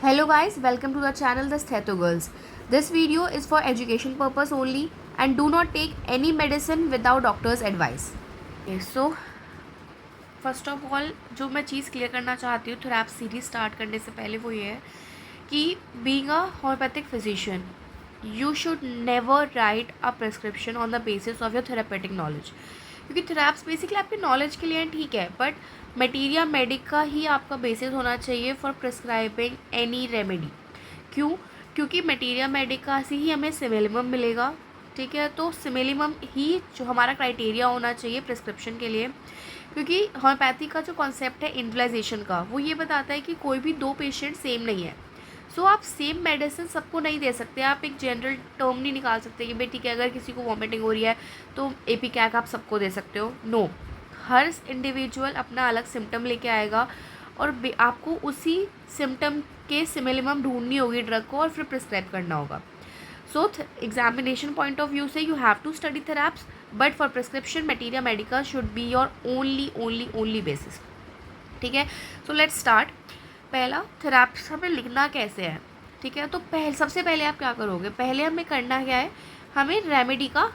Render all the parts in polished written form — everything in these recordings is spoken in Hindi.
Hello guys, welcome to the channel The Stheto Girls. This video is for education purpose only and do not take any medicine without doctor's advice. Okay, so first of all जो मैं चीज़ क्लियर करना चाहती हूँ थेरेपी सीरीज स्टार्ट करने से पहले वो ये है कि being a homeopathic physician you should never write a prescription on the basis of your therapeutic knowledge, क्योंकि थेरेप्स बेसिकली आपके नॉलेज के लिए ठीक है, बट मटीरिया मेडिका ही आपका बेसिस होना चाहिए फॉर प्रिस्क्राइबिंग एनी रेमेडी। क्यों? क्योंकि मटीरिया मेडिका से ही हमें सिमिलिमम मिलेगा, ठीक है। तो सिमिलिमम ही जो हमारा क्राइटेरिया होना चाहिए प्रिस्क्रिप्शन के लिए, क्योंकि होम्योपैथी का जो कॉन्सेप्ट है इंडिविजुअलाइजेशन का, वो ये बताता है कि कोई भी दो पेशेंट सेम नहीं है। सो आप सेम मेडिसिन सबको नहीं दे सकते, आप एक जनरल टर्म नहीं निकाल सकते कि भाई ठीक है अगर किसी को वॉमिटिंग हो रही है तो एपीकैक आप सबको दे सकते हो। नो, हर इंडिविजुअल अपना अलग सिम्टम लेके आएगा और आपको उसी सिम्टम के सिमिलिमम ढूंढनी होगी ड्रग को और फिर प्रिस्क्राइब करना होगा। So examination point of view से you have to study therapeutics, but for prescription materia medica should be your only basis, ठीक है। So let's start. पहला, थेरेप्स हमें लिखना कैसे है, ठीक है। तो सबसे पहले आप क्या करोगे, पहले हमें करना क्या है, हमें रेमेडी का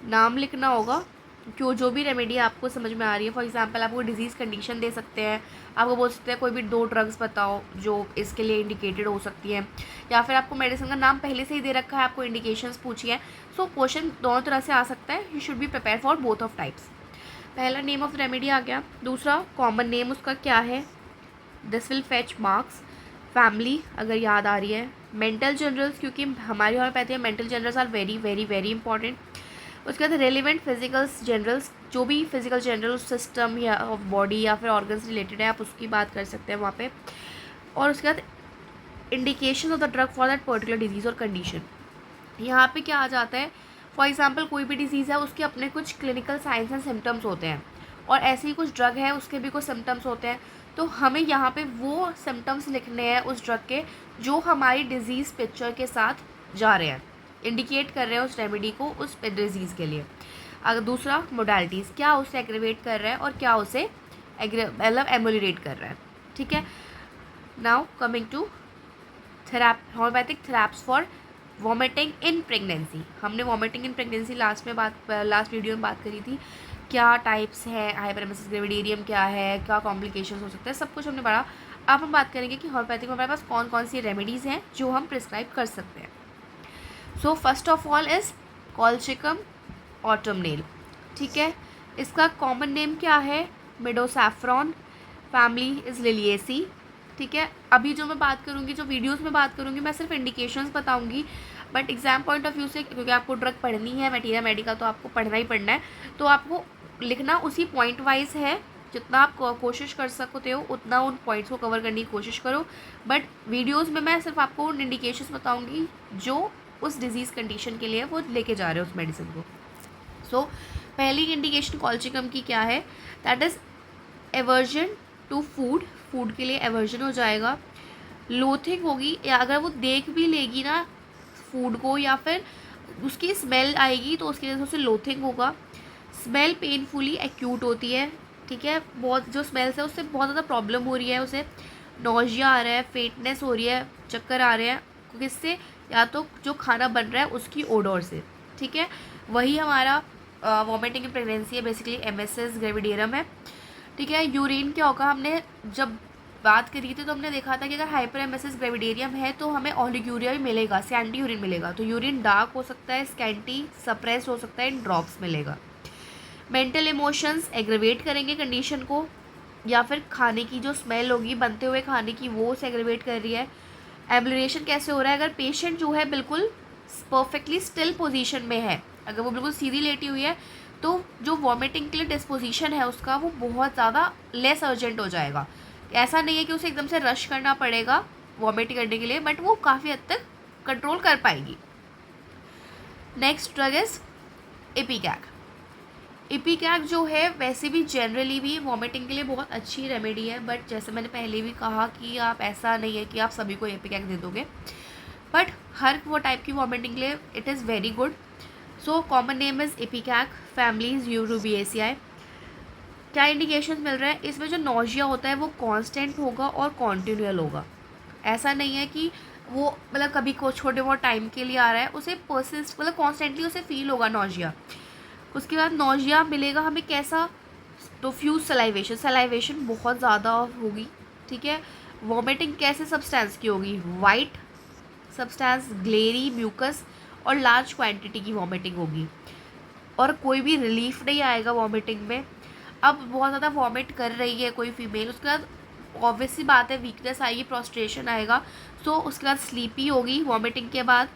नाम लिखना होगा। क्यों, जो भी रेमेडी आपको समझ में आ रही है। फॉर एग्जांपल आपको डिजीज़ कंडीशन दे सकते हैं, आपको बोल सकते हैं कोई भी 2 ड्रग्स बताओ जो इसके लिए इंडिकेटेड हो सकती हैं, या फिर आपको मेडिसिन का नाम पहले से ही दे रखा है, आपको इंडिकेशंस पूछी है। सो क्वेश्चन दोनों तरह से आ सकता है, you should be prepare for both of types. पहला नेम ऑफ रेमेडी आ गया। दूसरा, कॉमन नेम उसका क्या है, this will fetch marks. Family अगर याद आ रही है। मेंटल जनरल्स, क्योंकि हमारी होम्योपैथी में mental generals are very very very important. उसके बाद रेलिवेंट फिजिकल्स जनरल्स, जो भी फिजिकल जनरल सिस्टम या ऑफ बॉडी या फिर ऑर्गन्स रिलेटेड है आप उसकी बात कर सकते हैं वहाँ पे। और उसके बाद indication of the drug for that particular disease और कंडीशन। यहाँ पे क्या आ जाता है, फॉर एग्जांपल कोई भी डिजीज़ है उसके अपने कुछ क्लिनिकल साइंस एंड सिम्टम्स होते हैं, और ऐसे ही कुछ ड्रग है उसके भी कुछ सिम्टम्स होते हैं। तो हमें यहाँ पे वो सिम्टम्स लिखने हैं उस ड्रग के जो हमारी डिजीज़ पिक्चर के साथ जा रहे हैं, इंडिकेट कर रहे हैं उस रेमेडी को उस डिजीज़ के लिए। अगर दूसरा, मोडालिटीज़, क्या उसे एग्रेवेट कर रहा है और क्या उसे मतलब एमुलेट कर रहा है, ठीक है। Now coming to homeopathic therapeutics for vomiting in pregnancy. हमने vomiting in pregnancy last video में बात करी थी, क्या टाइप्स है, हाइपरेमेसिस ग्रेविडेरियम क्या है, क्या कॉम्प्लिकेशंस हो सकते हैं, सब कुछ हमने पढ़ा। अब हम बात करेंगे कि होम्योपैथिक में हमारे पास कौन कौन सी रेमेडीज़ हैं जो हम प्रिस्क्राइब कर सकते हैं। So first of all is colchicum autumnale, ठीक है। इसका कॉमन नेम क्या है, मिडोसैफ्रॉन। फैमिली इज़ लिलिएसी, ठीक है। अभी जो मैं बात करूँगी, जो वीडियोस में बात करूँगी, मैं सिर्फ इंडिकेशंस बताऊँगी, but exam point of view से क्योंकि आपको ड्रग पढ़नी है मटीरिया मेडिका, तो आपको पढ़ना ही पढ़ना है, तो आपको लिखना उसी पॉइंट वाइज है। जितना आप कोशिश कर सकते हो उतना उन पॉइंट्स को कवर करने की कोशिश करो, बट वीडियोज़ में मैं सिर्फ आपको उन इंडिकेशंस बताऊँगी जो उस डिजीज़ कंडीशन के लिए वो लेके जा रहे हो उस मेडिसिन को। सो पहली इंडिकेशन कॉल्चिकम की क्या है, that is aversion to food, food के लिए एवर्जन हो जाएगा। लोथिंग होगी, या अगर वो देख भी लेगी ना फूड को या फिर उसकी स्मेल आएगी तो उसकी वजह से उसे लोथिंग होगा। स्मेल पेनफुली एक्यूट होती है, ठीक है। बहुत जो स्मेल्स है उससे बहुत ज़्यादा प्रॉब्लम हो रही है, उसे नोजिया आ रहा है, फेटनेस हो रही है, चक्कर आ रहे हैं, किससे, या तो जो खाना बन रहा है उसकी ओडोर से, ठीक है। वही हमारा वॉमिटिंग इन प्रेगनेंसी है, बेसिकली एमएसएस ग्रेविडेरियम है, ठीक है। यूरिन क्या होगा, हमने जब बात करी थी तो हमने देखा था कि अगर हाइपर एमएसएस ग्रेविडेरियम है तो हमें ओलिगोरिया भी मिलेगा, सैंटी यूरिन मिलेगा, तो यूरिन डार्क हो सकता है, स्कैंटी, सप्रेस हो सकता है, इन ड्रॉप्स मिलेगा। मेंटल इमोशंस एग्रेवेट करेंगे कंडीशन को, या फिर खाने की जो स्मेल होगी बनते हुए खाने की वो उसे एग्रेवेट कर रही है। एम्बुलेशन कैसे हो रहा है, अगर पेशेंट जो है बिल्कुल परफेक्टली स्टिल पोजीशन में है, अगर वो बिल्कुल सीधी लेटी हुई है तो जो वॉमिटिंग के लिए डिस्पोजिशन है उसका वो बहुत ज़्यादा लेस अर्जेंट हो जाएगा। ऐसा नहीं है कि उसे एकदम से रश करना पड़ेगा वॉमिटिंग करने के लिए, बट वो काफ़ी हद तक कंट्रोल कर पाएगी। Next drug is ipecac. Ipecac जो है वैसे भी जनरली भी वॉमिटिंग के लिए बहुत अच्छी रेमेडी है, बट जैसे मैंने पहले भी कहा कि आप ऐसा नहीं है कि आप सभी को एपीकैक दे दोगे, बट हर वो टाइप की वॉमिटिंग के लिए it is very good. So common name is ipecac, families rubiaceae. क्या इंडिकेशन मिल रहा है इसमें, जो नोजिया होता है वो कांस्टेंट होगा और कॉन्टिन्यूअल होगा, ऐसा नहीं है कि वो मतलब कभी को छोटे बहुत टाइम के लिए आ रहा है, उसे परसिस्ट मतलब कॉन्स्टेंटली उसे फील होगा नॉजिया। उसके बाद नॉजिया मिलेगा हमें कैसा, तो फ्यूज सलाइवेशन, सलाइवेशन बहुत ज़्यादा होगी, ठीक है। वॉमिटिंग कैसे सब्सटेंस की होगी, वाइट सब्सटेंस, ग्लेरी म्यूकस और लार्ज क्वांटिटी की वॉमिटिंग होगी, और कोई भी रिलीफ नहीं आएगा वॉमिटिंग में। अब बहुत ज़्यादा वॉमिट कर रही है कोई फीमेल, उसके बाद ऑब्वियसली बात है वीकनेस आएगी, प्रोस्ट्रेशन आएगा, सो उसके बाद स्लीपी होगी वॉमिटिंग के बाद।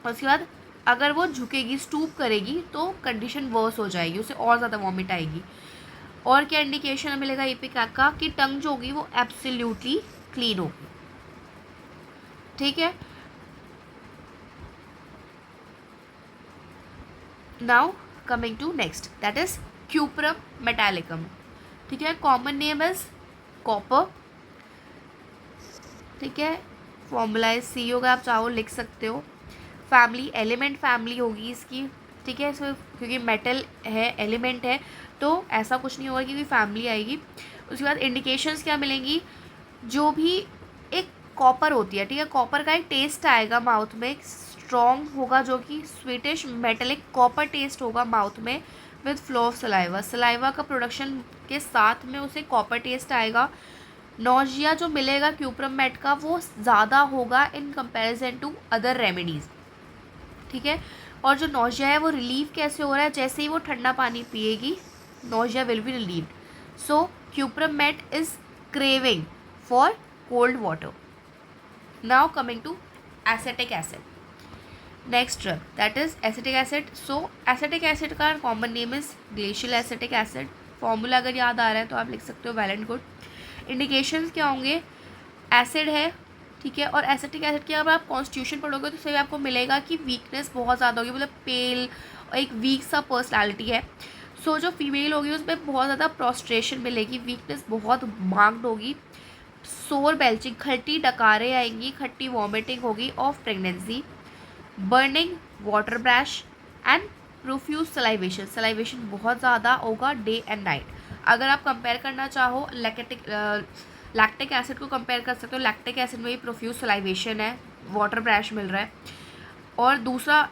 उसके बाद अगर वो झुकेगी, स्टूप करेगी, तो कंडीशन वर्स हो जाएगी, उसे और ज़्यादा वॉमिट आएगी। और क्या इंडिकेशन मिलेगा इपिकैक का, कि टंग जो होगी वो एब्सोल्युटली क्लीन होगी, ठीक है। Now coming to next, that is cuprum metallicum, ठीक है। कॉमन नेम इज कॉपर, ठीक है। फॉर्मूला इज सी होगा, आप चाहो लिख सकते हो। फैमिली एलिमेंट फैमिली होगी इसकी, ठीक है। इसमें क्योंकि मेटल है, एलिमेंट है, तो ऐसा कुछ नहीं होगा कि कोई फैमिली आएगी। उसके बाद इंडिकेशंस क्या मिलेंगी, जो भी एक कॉपर होती है, ठीक है, कॉपर का एक टेस्ट आएगा माउथ में, स्ट्रॉन्ग होगा, जो कि स्वीटिश मेटेलिक कॉपर टेस्ट होगा माउथ में, with flow of saliva, saliva का प्रोडक्शन के साथ में उसे कॉपर टेस्ट आएगा। नॉजिया जो मिलेगा क्यूपरम मेट का, वो ज़्यादा होगा in comparison to other remedies, ठीक है। और जो नॉजिया है वो रिलीव कैसे हो रहा है, जैसे ही वो ठंडा पानी पिएगी nausea will be relieved. So cuprum met is craving for cold water. Now coming to acetic acid, next drug that is acetic acid. So acetic acid का common name is glacial acetic acid. Formula अगर याद आ रहा है तो आप लिख सकते हो, वेल एंड गुड। इंडिकेशंस क्या होंगे, एसिड है, ठीक है। और एसिटिक एसिड की अगर आप कॉन्स्टिट्यूशन पढ़ोगे तो सही आपको मिलेगा कि वीकनेस बहुत ज़्यादा होगी, मतलब पेल और एक वीक सा पर्सनालिटी है। सो जो फीमेल होगी उसमें बहुत ज़्यादा प्रोस्ट्रेशन मिलेगी, वीकनेस बहुत मार्क्ड होगी, सोर बेल्चिंग, खट्टी डकारें आएंगी, खट्टी वॉमिटिंग होगी of pregnancy, burning, water brash and profuse salivation, salivation बहुत ज़्यादा होगा डे एंड नाइट। अगर आप कंपेयर करना चाहो लैक्टिक एसिड को कंपेयर कर सकते हो, लैक्टिक एसिड में भी प्रोफ्यूज सलाइवेशन है, वाटर ब्रैश मिल रहा है। और दूसरा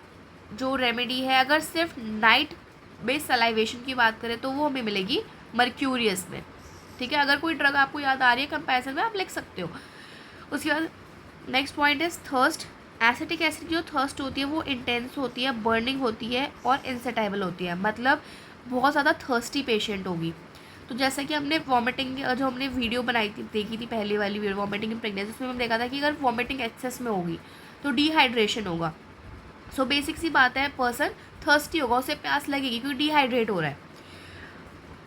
जो रेमेडी है, अगर सिर्फ नाइट बेस्ड सलाइवेशन की बात करें तो वो हमें मिलेगी मर्क्यूरियस में, ठीक है। अगर कोई ड्रग आपको याद आ रही है कंपैरिजन में, आप लिख सकते हो। उसके बाद next point is thirst. Acetic acid की जो थर्स्ट होती है वो इंटेंस होती है, बर्निंग होती है और इंसेटाइबल होती है, मतलब बहुत ज़्यादा थर्स्टी पेशेंट होगी। तो जैसा कि हमने वॉमिटिंग जो हमने वीडियो बनाई थी, देखी थी पहले वाली वीडियो वॉमिटिंग इन प्रेगनेंसी, उसमें हमने देखा था कि अगर वॉमिटिंग एक्सेस में होगी तो डिहाइड्रेशन होगा। सो बेसिक सी बात है, पर्सन थर्स्टी होगा, उसे प्यास लगेगी क्योंकि डिहाइड्रेट हो रहा है।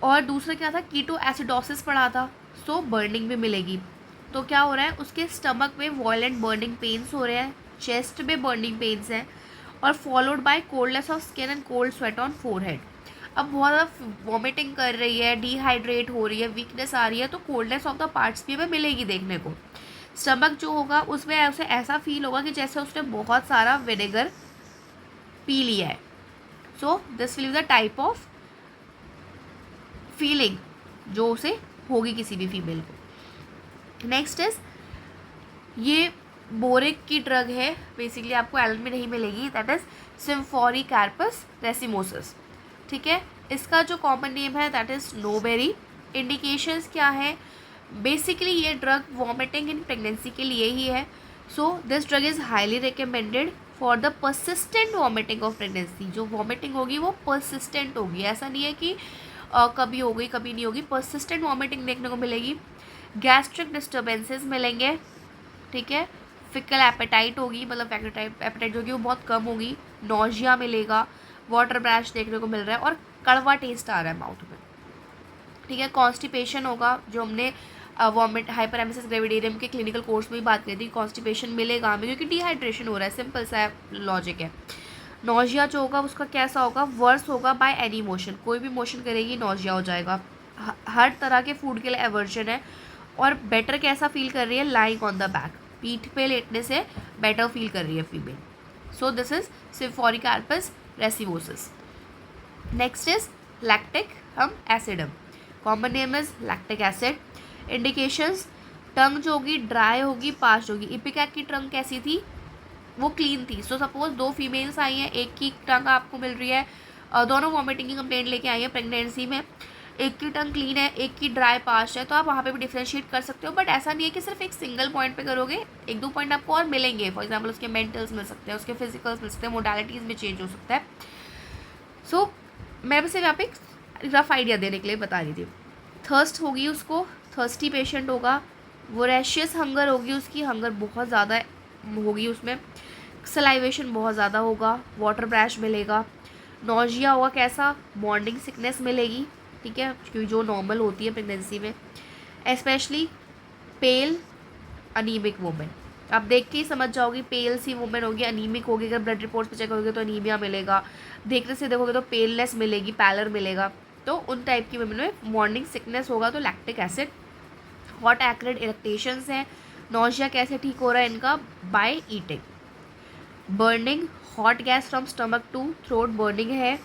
और दूसरा क्या था, कीटो एसिडोसिस पड़ा था, सो बर्निंग भी मिलेगी। तो क्या हो रहा है, उसके स्टमक में वॉयलेंट बर्निंग पेन्स हो रहे हैं, चेस्ट में बर्निंग पेन्स हैं, और followed by coldness of skin and cold sweat on forehead. अब बहुत ज़्यादा वॉमिटिंग कर रही है, डिहाइड्रेट हो रही है, वीकनेस आ रही है, तो कोल्डनेस ऑफ द पार्ट्स भी हमें मिलेगी देखने को। स्टमक जो होगा उसमें उसे ऐसा फील होगा कि जैसे उसने बहुत सारा विनेगर पी लिया है। So this will be the type of feeling जो उसे होगी किसी भी फीमेल को। नेक्स्ट इज, ये बोरिक की ड्रग है, बेसिकली आपको एलन में नहीं मिलेगी, दैट इज सिम्फोरिकार्पस रेसिमोसिस, ठीक है। इसका जो कॉमन नेम है दैट इज नोबेरी। इंडिकेशंस क्या है, बेसिकली ये ड्रग वॉमिटिंग इन प्रेगनेंसी के लिए ही है। So this drug is highly recommended for the persistent vomiting of pregnancy. जो वॉमिटिंग होगी वो परसिस्टेंट होगी, ऐसा नहीं है कि कभी हो गई कभी नहीं होगी, परसिस्टेंट वॉमिटिंग देखने को मिलेगी। गैस्ट्रिक डिस्टर्बेंसेस मिलेंगे, ठीक है। फिकल एपेटाइट होगी, मतलब एपेटाइट जो होगी वो बहुत कम होगी। नॉजिया मिलेगा, वाटर ब्रैश देखने को मिल रहा है और कड़वा टेस्ट आ रहा है माउथ में, ठीक है। कॉन्स्टिपेशन होगा, जो हमने वॉमिट हाइपरेमेसिस ग्रेविडेरियम के क्लिनिकल कोर्स में भी बात करी थी, कॉन्स्टिपेशन मिलेगा हमें क्योंकि डिहाइड्रेशन हो रहा है, सिंपल सा लॉजिक है। नॉजिया जो होगा उसका कैसा होगा, वर्स होगा बाय एनी मोशन, कोई भी मोशन करेगी नॉजिया हो जाएगा। हर तरह के फूड के लिए एवर्जन है। और बेटर कैसा फील कर रही है, लाइंग ऑन द बैक, पीठ पे लेटने से बेटर फील कर रही है female. So this is symphoricarpos racemosus. Next is lactic acidum, common name is lactic acid. Indications, tongue जो होगी ड्राई होगी, पास्ट होगी। इपिकैक की टंग कैसी थी, वो क्लीन थी। सो सपोज 2 फीमेल्स आई हैं, एक की टंग आपको मिल रही है, दोनों वॉमिटिंग की कंप्लेंट लेके आई है प्रेगनेंसी में, एक की टंग क्लीन है, एक की ड्राई पास्ट है, तो आप वहाँ पे भी डिफ्रेंशिएट कर सकते हो। बट ऐसा नहीं है कि सिर्फ एक सिंगल पॉइंट पे करोगे, 1-2 पॉइंट आपको और मिलेंगे। फॉर एग्जाम्पल उसके मेंटल्स मिल सकते हैं, उसके फिजिकल्स मिल सकते हैं, मोडालिटीज़ में चेंज हो सकता है। सो मैं बस यहाँ पे एक रफ आइडिया देने के लिए बता रही थी। थर्स्ट होगी उसको, थर्स्टी पेशेंट होगा। वोरेशियस हंगर होगी उसकी, हंगर बहुत ज़्यादा होगी उसमें। सलाइवेशन बहुत ज़्यादा होगा, वाटर ब्रैश मिलेगा। नोजिया होगा, कैसा, मॉर्निंग सिकनेस मिलेगी, ठीक है, क्योंकि जो नॉर्मल होती है प्रेगनेंसी में। स्पेशली पेल अनीमिक वुमेन, आप देख के ही समझ जाओगी पेल सी वुमेन होगी, अनीमिक होगी। अगर ब्लड रिपोर्ट्स पे चेक करोगे तो अनीमिया मिलेगा, देखने से देखोगे तो पेलनेस मिलेगी, पैलर मिलेगा। तो उन टाइप की वुमेन में मॉर्निंग सिकनेस होगा तो lactic acid. Hot acrid eructations हैं। नोजिया कैसे ठीक हो रहा है इनका, by eating. Burning, hot gas from stomach to throat burning है।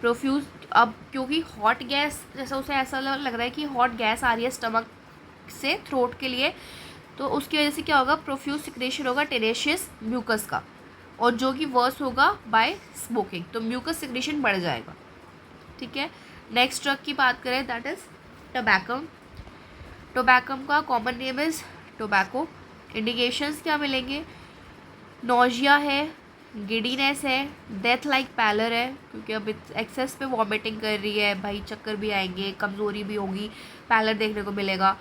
प्रोफ्यूज, अब क्योंकि हॉट गैस जैसा उसे ऐसा लग रहा है कि हॉट गैस आ रही है स्टमक से थ्रोट के लिए, तो उसकी वजह से क्या होगा, प्रोफ्यूज सिक्रेशन होगा टेनेशियस म्यूकस का, और जो कि वर्स होगा बाय स्मोकिंग, तो म्यूकस सिक्रेशन बढ़ जाएगा, ठीक है। नेक्स्ट ड्रग की बात करें, दैट इज टोबैकम। टोबैकम का common name is tobacco. Indications क्या मिलेंगे, नोजिया है, गिडीनेस है, डेथ लाइक पैलर है, क्योंकि अब एक्सेस पे वॉमिटिंग कर रही है भाई, चक्कर भी आएंगे, कमज़ोरी भी होगी, पैलर देखने को मिलेगा,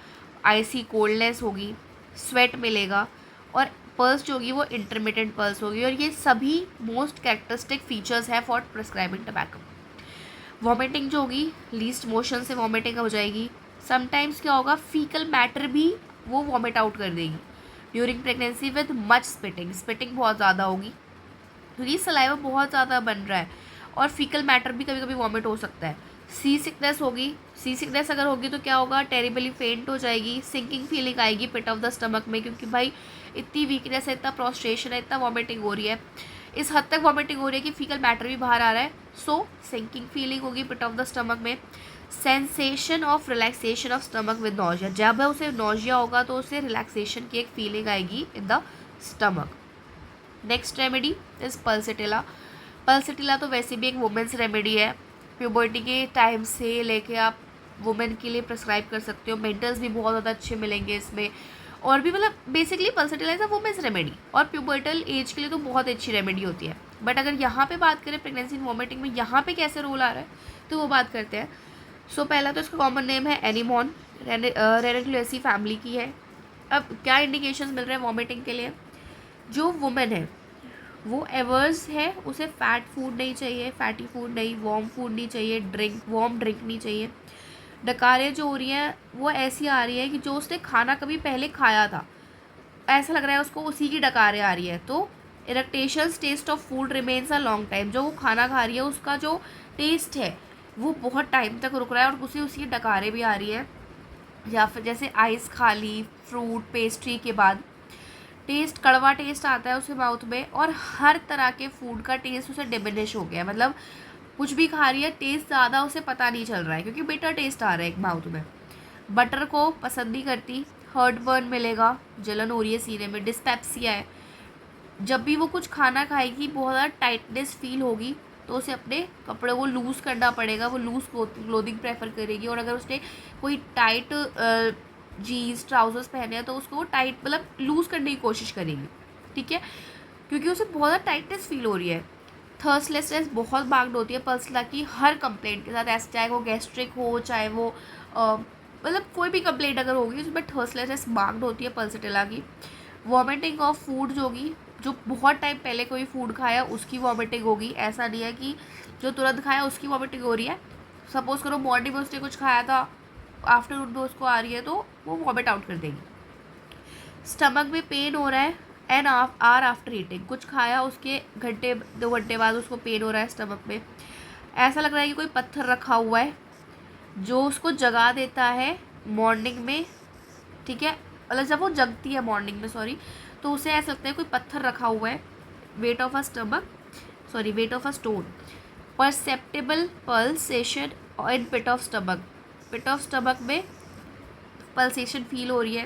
आइसी कोल्डनेस होगी, स्वेट मिलेगा, और पल्स जो होगी वो इंटरमिटेंट पल्स होगी। और ये सभी मोस्ट कैरेक्टरिस्टिक फीचर्स है फॉर प्रिस्क्राइबिंग टोबैको। वॉमिटिंग जो होगी, लीस्ट मोशन से वॉमिटिंग हो जाएगी। समटाइम्स क्या होगा, फीकल मैटर भी वो वॉमिट आउट कर देगी during pregnancy with much spitting, spitting बहुत ज़्यादा होगी क्योंकि सलाइवा बहुत ज़्यादा बन रहा है, और फीकल मैटर भी कभी कभी वॉमिट हो सकता है। सी सिकनेस होगी, सी सिकनेस अगर होगी तो क्या होगा, टेरिबली फेंट हो जाएगी, सिंकिंग फीलिंग आएगी पिट ऑफ द स्टमक में, क्योंकि भाई इतनी वीकनेस है, इतना प्रोस्ट्रेशन है, इतना वॉमिटिंग हो रही है, इस हद तक वॉमिटिंग हो रही है कि फीकल मैटर भी बाहर आ रहा है। सो सिंकिंग फीलिंग होगी पिट ऑफ द स्टमक में। Sensation of relaxation of stomach with nausea, जब उसे नोजिया होगा तो उसे रिलैक्सेशन की एक फीलिंग आएगी in the stomach. Next remedy is pulsatilla. Pulsatilla तो वैसे भी एक वुमेन्स रेमेडी है, प्यूबर्टी के टाइम से लेके आप वुमेन के लिए प्रिस्क्राइब कर सकते हो। मेंटल्स भी बहुत ज़्यादा अच्छे मिलेंगे इसमें, और भी मतलब basically pulsatilla is a women's remedy, और प्यूबर्टल एज के लिए तो बहुत अच्छी रेमेडी होती है। बट अगर यहाँ पे बात करें प्रेगनेंसी एंड वॉमिटिंग में यहाँ पे कैसे रोल आ रहा है, तो वो बात करते हैं। सो पहला तो इसका कॉमन नेम है एनीमोन, रेनिकुलेसी फैमिली की है। अब क्या इंडिकेशंस मिल रहे हैं वॉमिटिंग के लिए, जो वुमेन है वो एवर्स है, उसे फैट फूड नहीं चाहिए, फैटी फूड नहीं, वार्म फूड नहीं चाहिए, वार्म ड्रिंक नहीं चाहिए। डकारें जो हो रही हैं वो ऐसी आ रही है कि जो उसने खाना कभी पहले खाया था, ऐसा लग रहा है उसको उसी की डकारें आ रही है। तो eructations, taste of food remains a long time, जो वो खाना खा रही है उसका जो टेस्ट है वो बहुत टाइम तक रुक रहा है, और उसकी डकारें भी आ रही है। या फिर जैसे आइस खा ली फ्रूट पेस्ट्री के बाद, टेस्ट कड़वा टेस्ट आता है उसे माउथ में, और हर तरह के फूड का टेस्ट उसे डिमिनिश हो गया है, मतलब कुछ भी खा रही है टेस्ट ज़्यादा उसे पता नहीं चल रहा है क्योंकि बिटर टेस्ट आ रहा है एक माउथ में। बटर को पसंद नहीं करती, हर्ट बर्न मिलेगा, जलन हो रही है सीने में, डिस्पेप्सिया है। जब भी वो कुछ खाना खाएगी बहुत ज़्यादा टाइटनेस फील होगी, तो उसे अपने कपड़े को लूज़ करना पड़ेगा, वो लूज़ क्लोथिंग प्रेफर करेगी। और अगर उसने कोई टाइट जीन्स ट्राउजर्स पहने हैं तो उसको वो टाइट मतलब लूज़ करने की कोशिश करेगी, ठीक है, क्योंकि उसे बहुत ज़्यादा टाइटनेस फील हो रही है। थर्स्टलेसनेस बहुत मार्क्ड होती है पल्सिटिला की हर कंप्लेंट के साथ, ऐसे चाहे वो गैस्ट्रिक हो, चाहे वो मतलब कोई भी कंप्लेंट अगर होगी उसमें थर्स्टलेसनेस मार्क्ड होती है पल्सिटिला की। वॉमिटिंग ऑफ फूड जो होगी, जो बहुत टाइम पहले कोई फूड खाया उसकी वॉमिटिंग होगी, ऐसा नहीं है कि जो तुरंत खाया उसकी वॉमिटिंग हो रही है। सपोज करो मॉर्निंग में उसने कुछ खाया था, आफ्टरनून में उसको आ रही है, तो वो वॉमिट आउट कर देगी। स्टमक में पेन हो रहा है एंड आर आफ्टर ईटिंग, कुछ खाया उसके घंटे 2 घंटे बाद उसको पेन हो रहा है स्टमक में, ऐसा लग रहा है कि कोई पत्थर रखा हुआ है जो उसको जगा देता है मॉर्निंग में, ठीक है, मतलब जब वो जगती है मॉर्निंग में, सॉरी, तो उसे ऐसा लगता है कोई पत्थर रखा हुआ है। Weight of a stone. Perceptible pulsation in pit of stomach, pit of stomach में पल्सेशन फील हो रही है।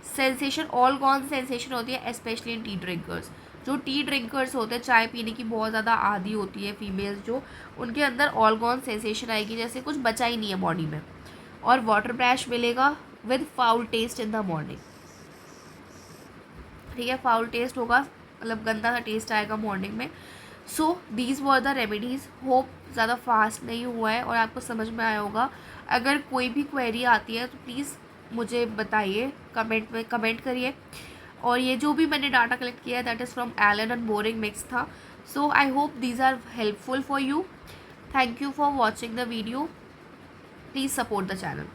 सेंसेशन, ऑल गॉन सेंसेशन होती है स्पेशली इन टी ड्रिंकर्स। जो टी ड्रिंकर्स होते हैं, चाय पीने की बहुत ज़्यादा आदी होती है फीमेल्स जो, उनके अंदर ऑल गॉन सेंसेशन आएगी, जैसे कुछ बचा ही नहीं है बॉडी में। और वाटर ब्रैश मिलेगा with foul taste in the morning. ठीक है, फाउल टेस्ट होगा, मतलब गंदा सा टेस्ट आएगा मॉर्निंग में। So these were the remedies. Hope ज़्यादा फास्ट नहीं हुआ है और आपको समझ में आया होगा। अगर कोई भी क्वेरी आती है तो प्लीज़ मुझे बताइए, कमेंट में कमेंट करिए। और ये जो भी मैंने डाटा कलेक्ट किया है that is from Allen and Boericke मिक्स था। So I hope these are helpful for you. Thank you for watching the video. Please support the channel.